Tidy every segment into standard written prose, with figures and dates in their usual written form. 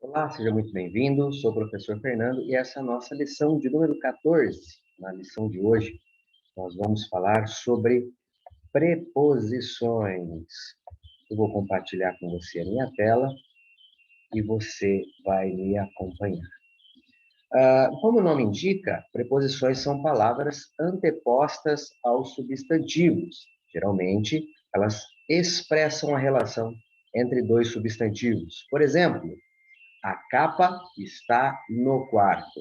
Olá, seja muito bem-vindo. Sou o professor Fernando e essa é a nossa lição de número 14. Na lição de hoje, nós vamos falar sobre preposições. Eu vou compartilhar com você a minha tela e você vai me acompanhar. Como o nome indica, preposições são palavras antepostas aos substantivos. Geralmente, elas expressam a relação entre dois substantivos. Por exemplo, a capa está no quarto.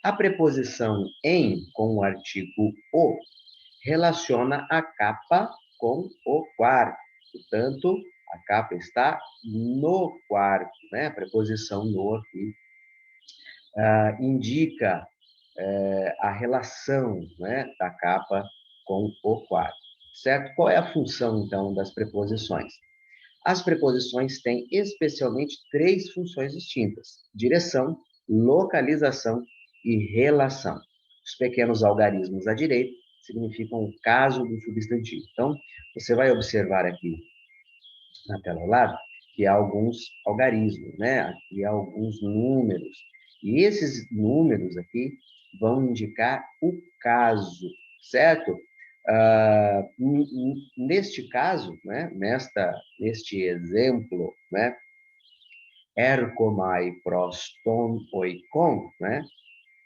A preposição em com o artigo o relaciona a capa com o quarto. Portanto, a capa está no quarto, né? A preposição no aqui indica a relação, né, da capa com o quarto, certo? Qual é a função, então, das preposições? As preposições têm especialmente três funções distintas: direção, localização e relação. Os pequenos algarismos à direita significam o caso do substantivo. Então, você vai observar aqui na tela ao lado que há alguns algarismos, né? Aqui há alguns números. E esses números aqui vão indicar o caso, certo? Neste caso, né, neste exemplo, né, erkomai proston oikon, né,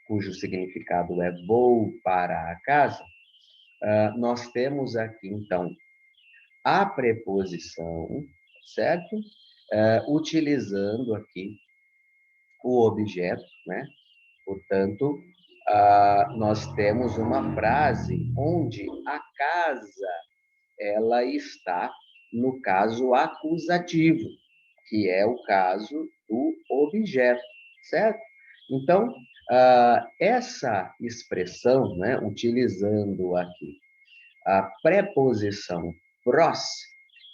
cujo significado é vou para a casa, nós temos aqui, então, a preposição, certo? Utilizando aqui o objeto, né? Portanto, nós temos uma frase onde a casa ela está no caso acusativo, que é o caso do objeto, certo? Então, essa expressão, né, utilizando aqui a preposição pros,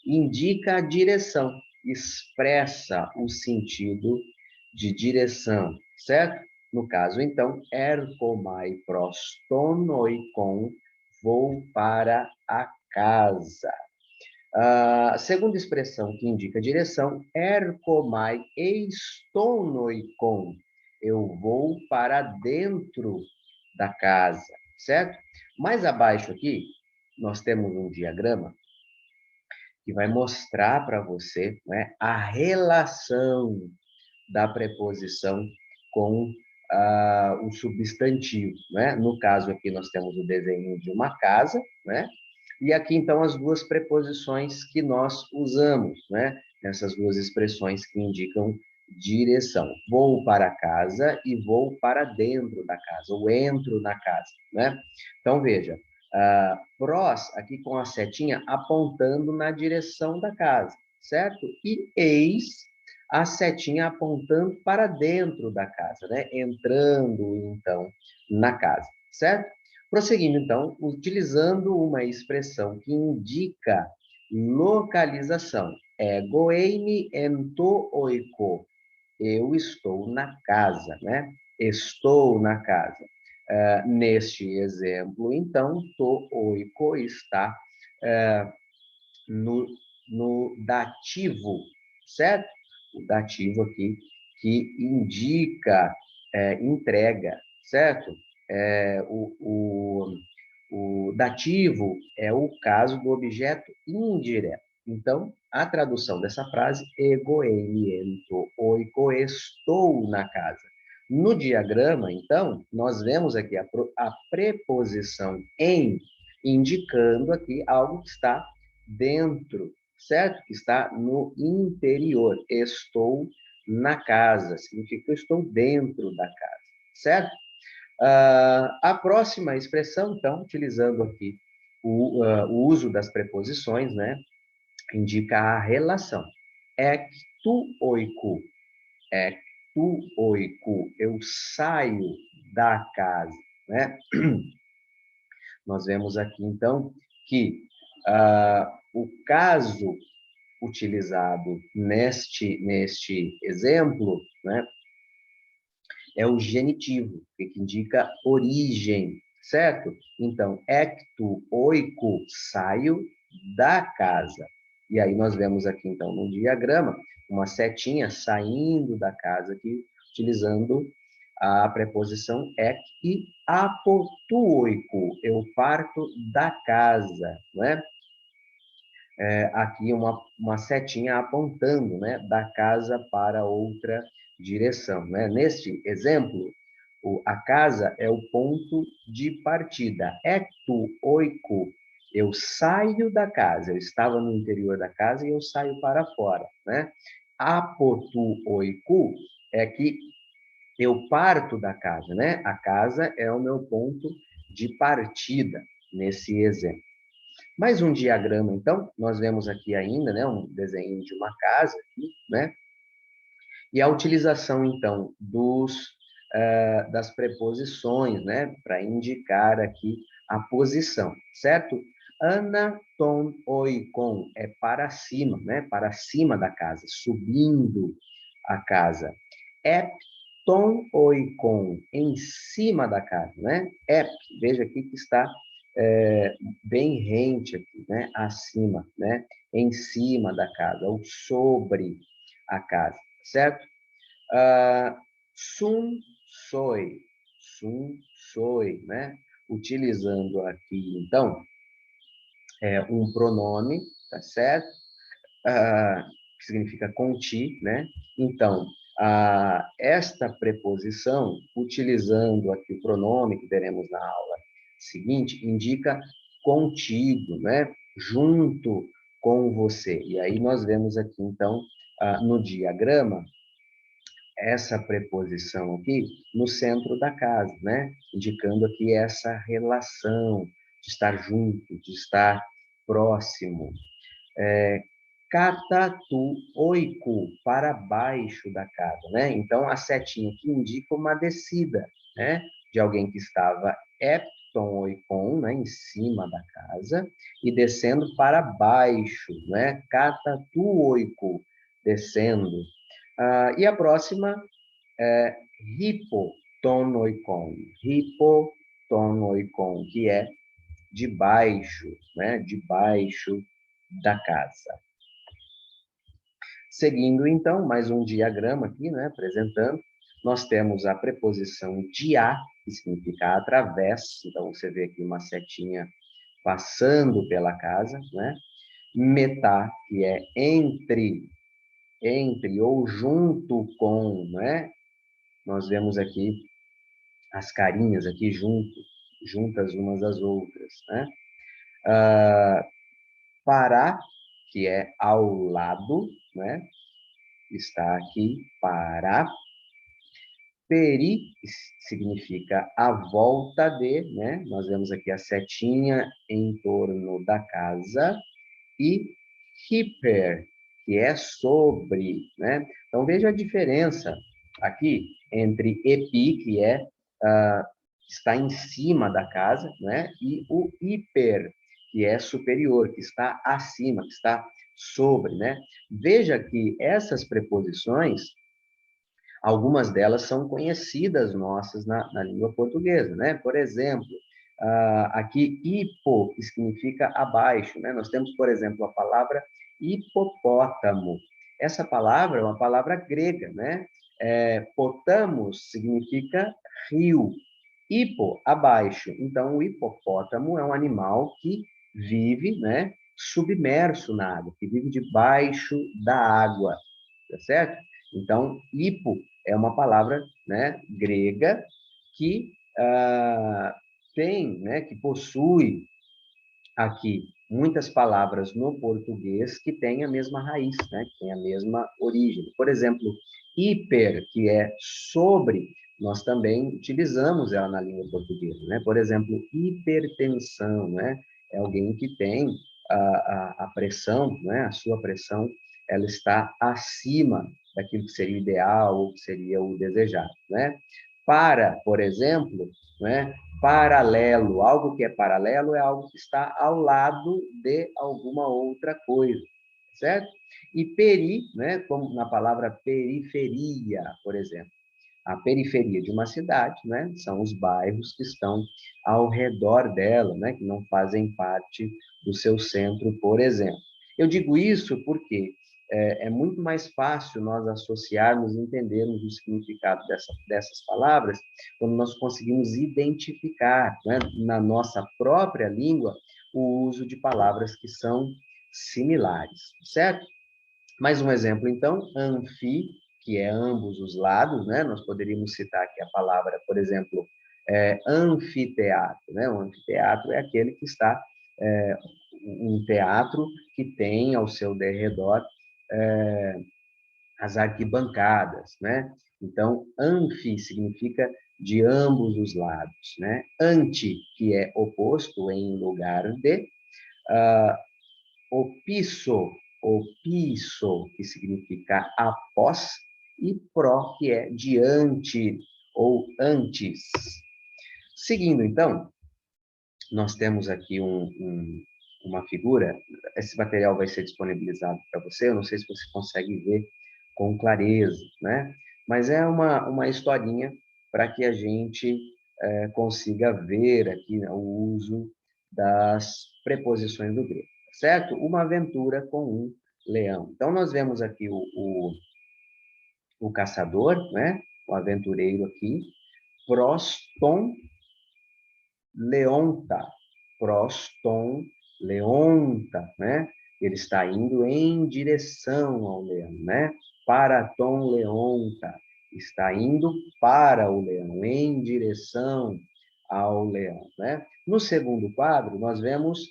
indica a direção, expressa o sentido de direção, certo? No caso, então, erkomai pros tonoikon, vou para a casa. A segunda expressão que indica direção, erkomai eistonoikon, eu vou para dentro da casa, certo? Mais abaixo aqui, nós temos um diagrama que vai mostrar para você, né, a relação da preposição com o substantivo, né? No caso aqui nós temos o desenho de uma casa, né? E aqui então as duas preposições que nós usamos, né? Essas duas expressões que indicam direção. Vou para casa e vou para dentro da casa, ou entro na casa, né? Então veja, prós aqui com a setinha apontando na direção da casa, certo? E eis a setinha apontando para dentro da casa, né? Entrando, então, na casa, certo? Prosseguindo, então, utilizando uma expressão que indica localização. Egoeime ento oiko. Eu estou na casa, né? Estou na casa. Neste exemplo, então, to oiko está no, no dativo, certo? O dativo aqui que indica entrega, certo? O dativo é o caso do objeto indireto. Então, a tradução dessa frase, ego ento oiko, estou na casa. No diagrama, então, nós vemos aqui a preposição em, indicando aqui algo que está dentro, certo? Que está no interior. Estou na casa, significa que eu estou dentro da casa, certo? A próxima expressão, então, utilizando aqui o uso das preposições, né, indica a relação. Ektu oiku, ektu oiku, eu saio da casa, né? Nós vemos aqui, então, que o caso utilizado neste exemplo, né, é o genitivo, que indica origem, certo? Então, ecto oiko, saio da casa. E aí nós vemos aqui, então, no diagrama, uma setinha saindo da casa aqui, utilizando a preposição ek e apotuoiko, eu parto da casa, né? Aqui uma setinha apontando, né, da casa para outra direção, né? Neste exemplo, a casa é o ponto de partida. Ecto oiko, eu saio da casa, eu estava no interior da casa e eu saio para fora, né? Apotu oiku é que eu parto da casa, né? A casa é o meu ponto de partida nesse exemplo. Mais um diagrama, então, nós vemos aqui ainda, né, um desenho de uma casa, né? E a utilização, então, das preposições, né, para indicar aqui a posição, certo? Ana, ton, oi, com, é para cima, né? Para cima da casa, subindo a casa. Ep, ton, oi, com, em cima da casa, né? Ep, veja aqui que está bem rente aqui, né? Acima, né? Em cima da casa, ou sobre a casa, certo? Sum soy, sum soy, né? Utilizando aqui, então, um pronome, tá certo? Que significa conti, né? Então, esta preposição, utilizando aqui o pronome que teremos na aula seguinte, indica contigo, né? Junto com você. E aí nós vemos aqui, então, no diagrama, essa preposição aqui no centro da casa, né? Indicando aqui essa relação de estar junto, de estar próximo. Catatu oiku, para baixo da casa, né? Então, a setinha aqui indica uma descida, né? De alguém que estava epton oikon, né? Em cima da casa, e descendo para baixo, né? Catatu oiku, descendo. E a próxima é hipotonoikon, hipotonoikon, que é debaixo, né? Debaixo da casa. Seguindo, então, mais um diagrama aqui, né, apresentando, nós temos a preposição dia, que significa através, então você vê aqui uma setinha passando pela casa, né? Metá, que é entre ou junto com, né? Nós vemos aqui as carinhas aqui juntas umas às outras, né? Pará, que é ao lado, né? Está aqui, para. Peri significa a volta de, né? Nós vemos aqui a setinha em torno da casa. E hiper, que é sobre, né? Então, veja a diferença aqui entre epi, que está em cima da casa, né? E o hiper, que é superior, que está acima, que está sobre, né? Veja que essas preposições, algumas delas são conhecidas nossas na língua portuguesa, né? Por exemplo, aqui hipo, que significa abaixo, né? Nós temos, por exemplo, a palavra hipopótamo. Essa palavra é uma palavra grega, né? Potamos significa rio. Hipo, abaixo. Então, o hipopótamo é um animal que vive, né, submerso na água, que vive debaixo da água, tá certo? Então, hipo é uma palavra, né, grega que tem, né, que possui aqui muitas palavras no português que têm a mesma raiz, né, que têm a mesma origem. Por exemplo, hiper, que é sobre, nós também utilizamos ela na língua portuguesa, né? Por exemplo, hipertensão, né? É alguém que tem a pressão, né? A sua pressão, ela está acima daquilo que seria o ideal ou que seria o desejado, né? Para, por exemplo, né? Paralelo, algo que é paralelo é algo que está ao lado de alguma outra coisa, certo? E peri, né? Como na palavra periferia, por exemplo. A periferia de uma cidade, né? São os bairros que estão ao redor dela, né? Que não fazem parte do seu centro, por exemplo. Eu digo isso porque é muito mais fácil nós associarmos e entendermos o significado dessas palavras quando nós conseguimos identificar, né, na nossa própria língua o uso de palavras que são similares, certo? Mais um exemplo, então, anfi, que é ambos os lados, né? Nós poderíamos citar aqui a palavra, por exemplo, anfiteatro, né? O anfiteatro é aquele que está é, um teatro que tem ao seu derredor é, as arquibancadas, né? Então, anfi significa de ambos os lados, né? Anti, que é oposto em lugar de, uh, opisso, que significa após, e pró, que é diante ou antes. Seguindo, então, nós temos aqui uma figura, esse material vai ser disponibilizado para você, eu não sei se você consegue ver com clareza, né? Mas é uma historinha para que a gente consiga ver aqui, né, o uso das preposições do grego, certo? Uma aventura com um leão. Então, nós vemos aqui o caçador, né? O aventureiro aqui, proston leonta, proston leonta, né? Ele está indo em direção ao leão, né? Paraton leonta, está indo para o leão, em direção ao leão, né? No segundo quadro, nós vemos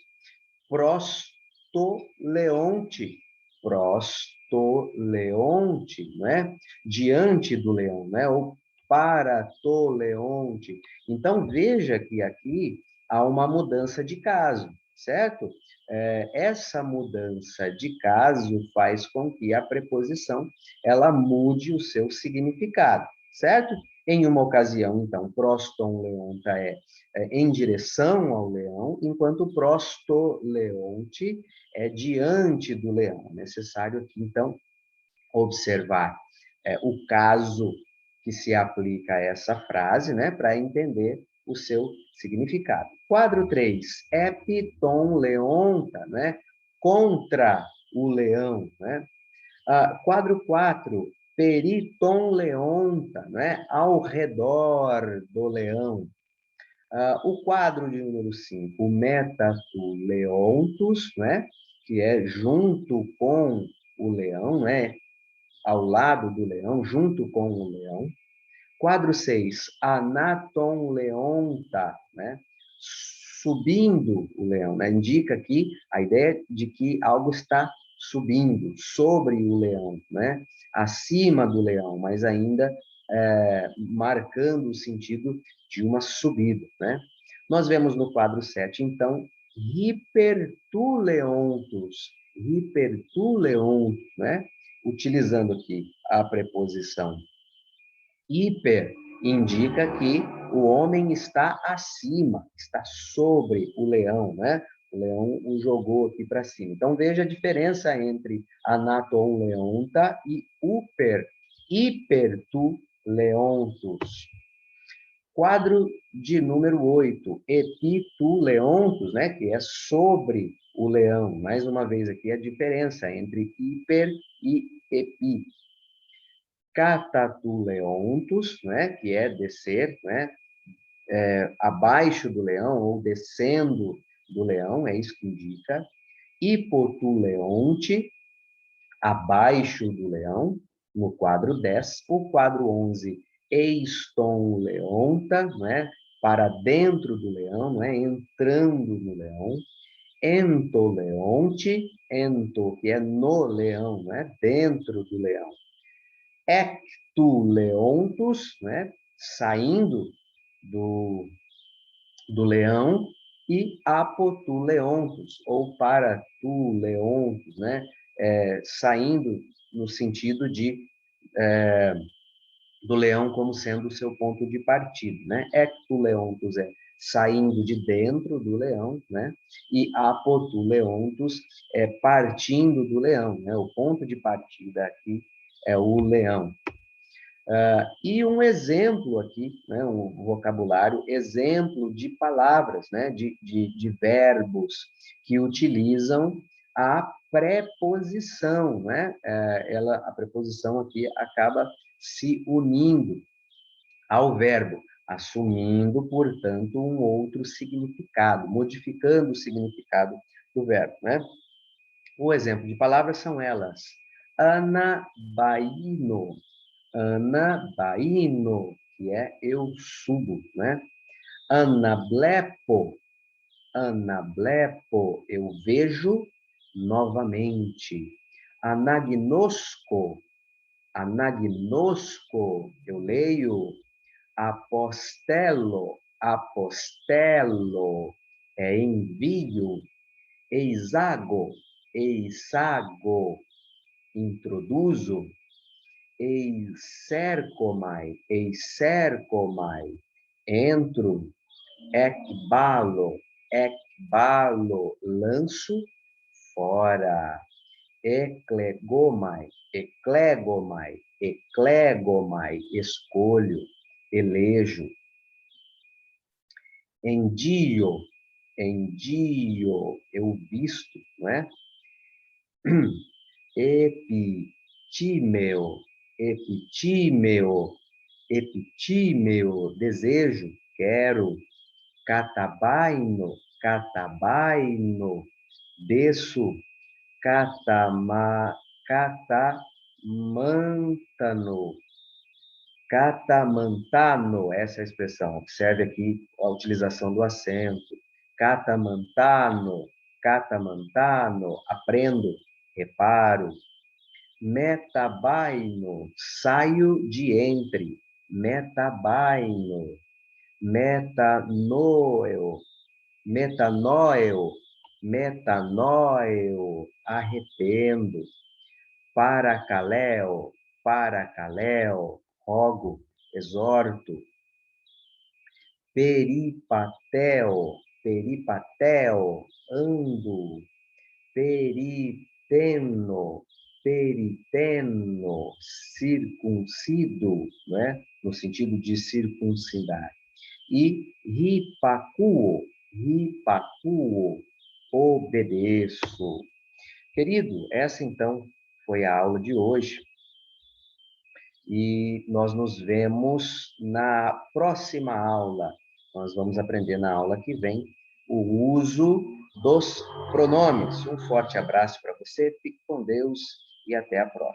prostoleonte, prostoleonte, né? Diante do leão, né? Ou paratoleonte. Então, veja que aqui há uma mudança de caso, certo? Essa mudança de caso faz com que a preposição ela mude o seu significado, certo? Em uma ocasião, então, proston leonta em direção ao leão, enquanto prostoleonte é diante do leão. É necessário aqui, então, observar o caso que se aplica a essa frase, né, para entender o seu significado. Quadro 3, epiton leonta, né, contra o leão, né? Quadro 4, periton leonta, né, ao redor do leão. O quadro de número 5, metatuleontus, né, que é junto com o leão, né, ao lado do leão, junto com o leão. Quadro 6, anaton leonta, né, subindo o leão, né, indica aqui a ideia de que algo está subindo sobre o leão, né, acima do leão, mas ainda marcando o sentido de uma subida, né? Nós vemos no quadro 7, então, hipertuleontus, né? Utilizando aqui a preposição hiper, indica que o homem está acima, está sobre o leão, né? O leão o jogou aqui para cima. Então, veja a diferença entre anaton leonta e hipertuleontus. Quadro de número 8, epituleontus, né, que é sobre o leão. Mais uma vez aqui a diferença entre hiper e epi. Catatuleontus, né, que é descer, né, abaixo do leão ou descendo do leão, é isso que indica. Hipotuleonte, abaixo do leão, no quadro 10. O quadro 11, eiston leonta, né, para dentro do leão, né, entrando no leão. Entoleonte, ento, que é no leão, né, dentro do leão. Ectuleontus, né, saindo do leão, e apotuleontus, ou paratuleontus, né, saindo no sentido de do leão como sendo o seu ponto de partida, né? Ectuleontus é saindo de dentro do leão, né? E apotuleontus é partindo do leão, né? O ponto de partida aqui é o leão. E um exemplo aqui, né, um vocabulário, exemplo de palavras, né, de verbos que utilizam a preposição, né? A preposição aqui acaba se unindo ao verbo, assumindo, portanto, um outro significado, modificando o significado do verbo, né? O exemplo de palavras são elas: anabaino, anabaino, que é eu subo, né? Anablepo, anablepo, eu vejo novamente. Anagnosco, anagnosco, eu leio. Apostelo, apostelo, é envio. Eisago, eisago, introduzo. Eicercomai, eicercomai, entro. Ecbalo, ecbalo, lanço fora. Eclegomai, eclegomai, eclegomai, escolho, elejo. Endio, endio, eu visto, não é? Epitímeo, epitímeo, epitímeo, desejo, quero. Catabaino, catabaino, desço. Catamantano, catamantano, essa é a expressão. Observe aqui a utilização do acento. Catamantano, catamantano, aprendo, reparo. Metabaino, saio de entre. Metabaino, metanoeo, metanoeo, metanoeo, arrependo. Paracaléu, paracaléu, rogo, exorto. Peripatel, peripatel, ando. Periteno, periteno, circuncido, né? No sentido de circuncidar. E ripacuo, ripacuo, obedeço. Querido, essa então foi a aula de hoje. E nós nos vemos na próxima aula. Nós vamos aprender na aula que vem o uso dos pronomes. Um forte abraço para você, fique com Deus e até a próxima.